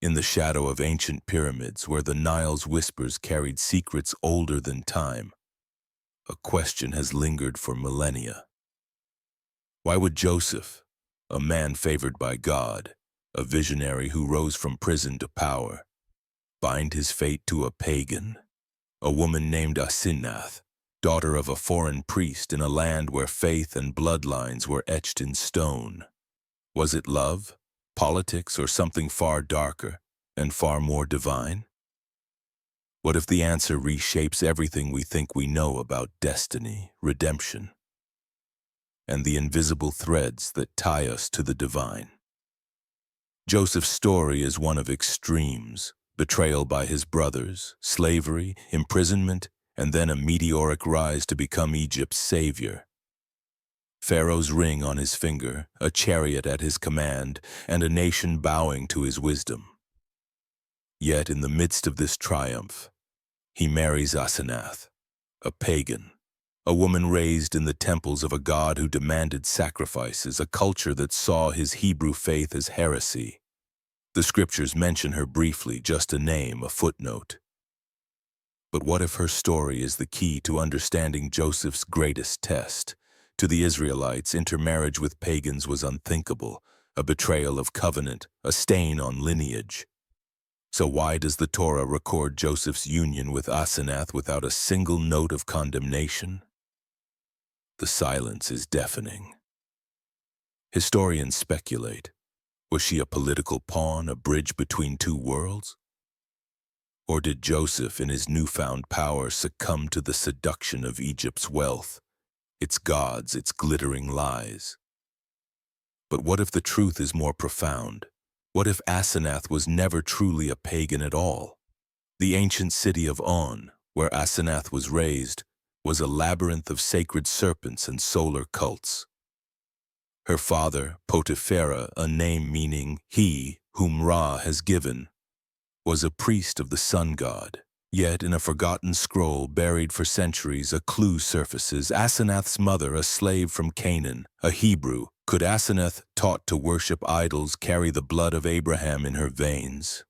in the shadow of ancient pyramids where the Nile's whispers carried secrets older than time, a question has lingered for millennia. Why would Joseph, a man favored by God, a visionary who rose from prison to power, bind his fate to a pagan, a woman named Asenath, daughter of a foreign priest in a land where faith and bloodlines were etched in stone? Was it love, politics, or something far darker and far more divine? What if the answer reshapes everything we think we know about destiny, redemption, and the invisible threads that tie us to the divine? Joseph's story is one of extremes: betrayal by his brothers, slavery, imprisonment, and then a meteoric rise to become Egypt's savior. Pharaoh's ring on his finger, a chariot at his command, and a nation bowing to his wisdom. Yet in the midst of this triumph, he marries Asenath, a pagan, a woman raised in the temples of a god who demanded sacrifices, a culture that saw his Hebrew faith as heresy. The scriptures mention her briefly, just a name, a footnote. But what if her story is the key to understanding Joseph's greatest test? To the Israelites, intermarriage with pagans was unthinkable, a betrayal of covenant, a stain on lineage. So why does the Torah record Joseph's union with Asenath without a single note of condemnation? The silence is deafening. Historians speculate. Was she a political pawn, a bridge between two worlds? Or did Joseph, in his newfound power, succumb to the seduction of Egypt's wealth, its gods, its glittering lies? But what if the truth is more profound? What if Asenath was never truly a pagan at all? The ancient city of On, where Asenath was raised, was a labyrinth of sacred serpents and solar cults. Her father, Potipharah, a name meaning he whom Ra has given, was a priest of the sun god. Yet in a forgotten scroll buried for centuries, a clue surfaces: Asenath's mother, a slave from Canaan, a Hebrew. Could Asenath, taught to worship idols, carry the blood of Abraham in her veins?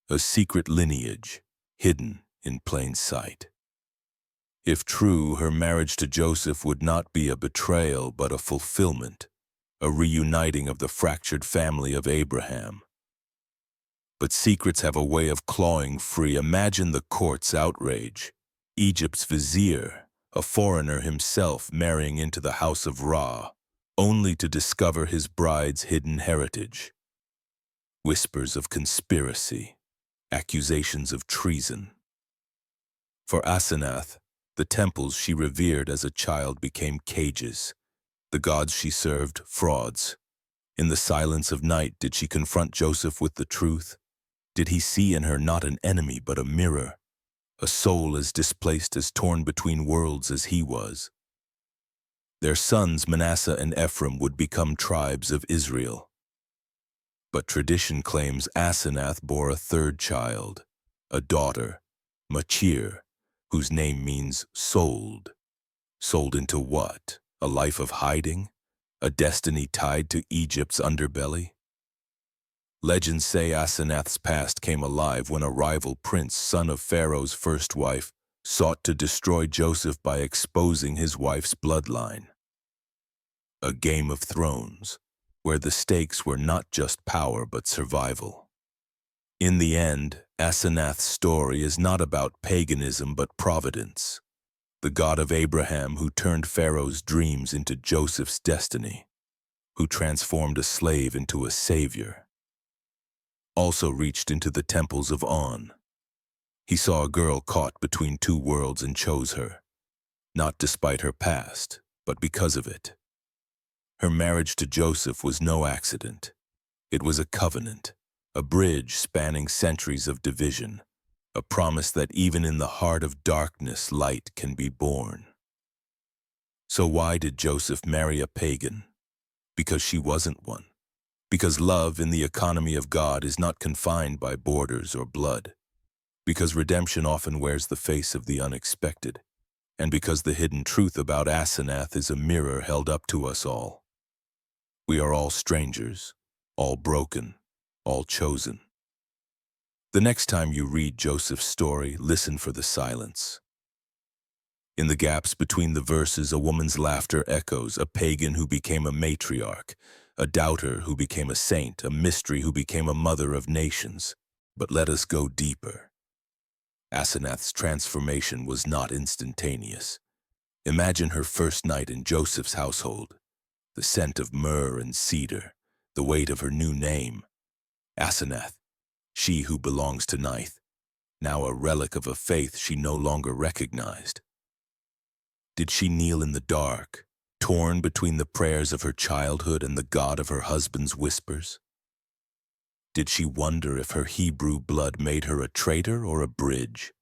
A secret lineage, hidden in plain sight. If true, her marriage to Joseph would not be a betrayal but a fulfillment, a reuniting of the fractured family of Abraham. But secrets have a way of clawing free. Imagine the court's outrage. Egypt's vizier, a foreigner himself, marrying into the house of Ra, only to discover his bride's hidden heritage. Whispers of conspiracy, accusations of treason. For Asenath, the temples she revered as a child became cages, the gods she served frauds. In the silence of night, did she confront Joseph with the truth? Did he see in her not an enemy but a mirror, a soul as displaced, as torn between worlds as he was? Their sons, Manasseh and Ephraim, would become tribes of Israel. But tradition claims Asenath bore a third child, a daughter, Machir, whose name means sold. Sold into what? A life of hiding? A destiny tied to Egypt's underbelly? Legends say Asenath's past came alive when a rival prince, son of Pharaoh's first wife, sought to destroy Joseph by exposing his wife's bloodline. A Game of Thrones, where the stakes were not just power but survival. In the end, Asenath's story is not about paganism but providence, the God of Abraham who turned Pharaoh's dreams into Joseph's destiny, who transformed a slave into a savior. Also reached into the temples of On. He saw a girl caught between two worlds and chose her, not despite her past, but because of it. Her marriage to Joseph was no accident. It was a covenant, a bridge spanning centuries of division, a promise that even in the heart of darkness, light can be born. So why did Joseph marry a pagan? Because she wasn't one. Because love in the economy of God is not confined by borders or blood. Because redemption often wears the face of the unexpected. And because the hidden truth about Asenath is a mirror held up to us all. We are all strangers, all broken, all chosen. The next time you read Joseph's story, listen for the silence. In the gaps between the verses, a woman's laughter echoes, a pagan who became a matriarch, a doubter who became a saint, a mystery who became a mother of nations. But let us go deeper. Asenath's transformation was not instantaneous. Imagine her first night in Joseph's household, the scent of myrrh and cedar, the weight of her new name. Asenath, she who belongs to Nith, now a relic of a faith she no longer recognized. Did she kneel in the dark, torn between the prayers of her childhood and the God of her husband's whispers? Did she wonder if her Hebrew blood made her a traitor or a bridge?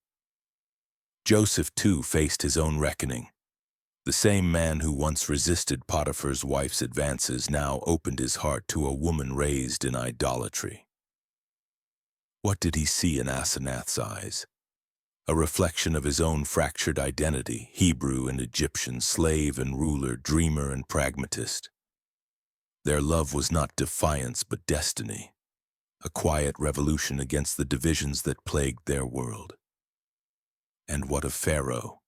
Joseph, too, faced his own reckoning. The same man who once resisted Potiphar's wife's advances now opened his heart to a woman raised in idolatry. What did he see in Asenath's eyes? A reflection of his own fractured identity, Hebrew and Egyptian, slave and ruler, dreamer and pragmatist. Their love was not defiance but destiny, a quiet revolution against the divisions that plagued their world. And what of Pharaoh?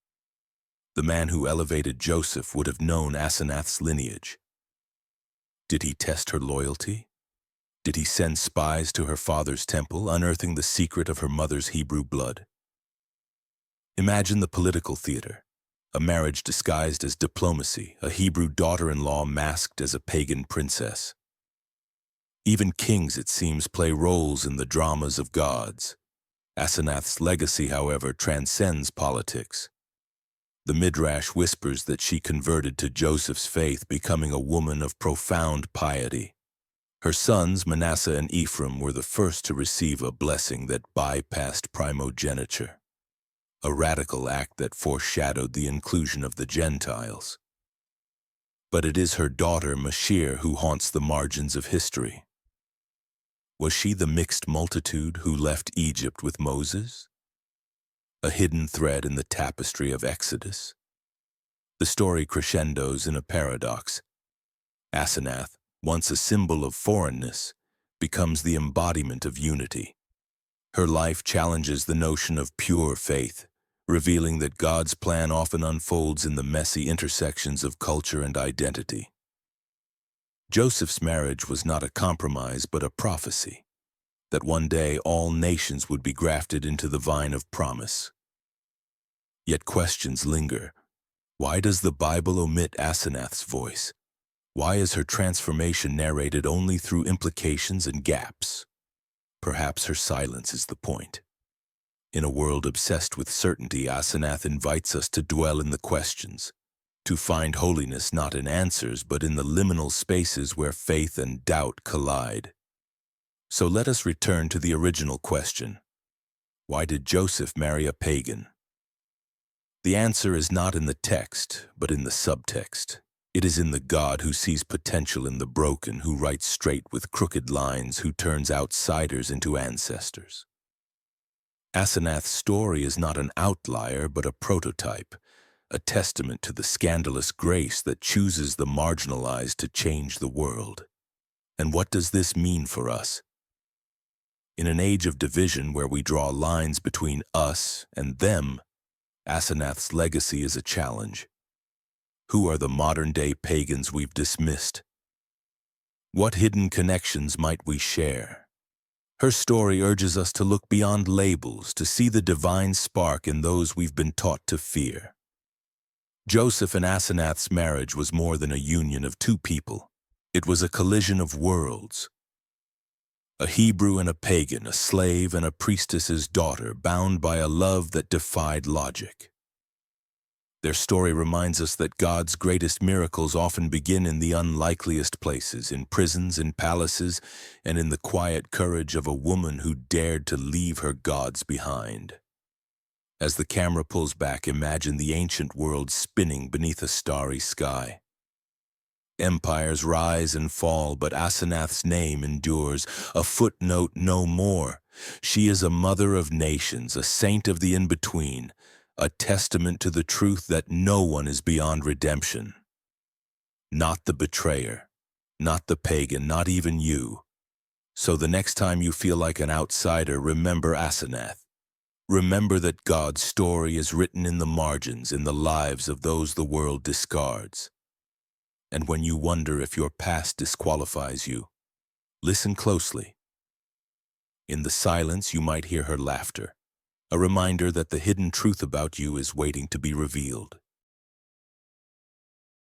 The man who elevated Joseph would have known Asenath's lineage. Did he test her loyalty? Did he send spies to her father's temple, unearthing the secret of her mother's Hebrew blood? Imagine the political theater, a marriage disguised as diplomacy, a Hebrew daughter-in-law masked as a pagan princess. Even kings, it seems, play roles in the dramas of gods. Asenath's legacy, however, transcends politics. The Midrash whispers that she converted to Joseph's faith, becoming a woman of profound piety. Her sons, Manasseh and Ephraim, were the first to receive a blessing that bypassed primogeniture, a radical act that foreshadowed the inclusion of the Gentiles. But it is her daughter, Mashir, who haunts the margins of history. Was she the mixed multitude who left Egypt with Moses? A hidden thread in the tapestry of Exodus? The story crescendos in a paradox. Asenath, once a symbol of foreignness, becomes the embodiment of unity. Her life challenges the notion of pure faith, revealing that God's plan often unfolds in the messy intersections of culture and identity. Joseph's marriage was not a compromise but a prophecy, that one day all nations would be grafted into the vine of promise. Yet questions linger. Why does the Bible omit Asenath's voice? Why is her transformation narrated only through implications and gaps? Perhaps her silence is the point. In a world obsessed with certainty, Asenath invites us to dwell in the questions, to find holiness not in answers but in the liminal spaces where faith and doubt collide. So let us return to the original question. Why did Joseph marry a pagan? The answer is not in the text, but in the subtext. It is in the God who sees potential in the broken, who writes straight with crooked lines, who turns outsiders into ancestors. Asenath's story is not an outlier, but a prototype, a testament to the scandalous grace that chooses the marginalized to change the world. And what does this mean for us? In an age of division where we draw lines between us and them, Asenath's legacy is a challenge. Who are the modern-day pagans we've dismissed? What hidden connections might we share? Her story urges us to look beyond labels, to see the divine spark in those we've been taught to fear. Joseph and Asenath's marriage was more than a union of two people. It was a collision of worlds. A Hebrew and a pagan, a slave and a priestess's daughter, bound by a love that defied logic. Their story reminds us that God's greatest miracles often begin in the unlikeliest places, in prisons, in palaces, and in the quiet courage of a woman who dared to leave her gods behind. As the camera pulls back, imagine the ancient world spinning beneath a starry sky. Empires rise and fall, but Asenath's name endures, a footnote no more. She is a mother of nations, a saint of the in-between, a testament to the truth that no one is beyond redemption. Not the betrayer, not the pagan, not even you. So the next time you feel like an outsider, remember Asenath. Remember that God's story is written in the margins, in the lives of those the world discards. And when you wonder if your past disqualifies you, listen closely. In the silence, you might hear her laughter, a reminder that the hidden truth about you is waiting to be revealed.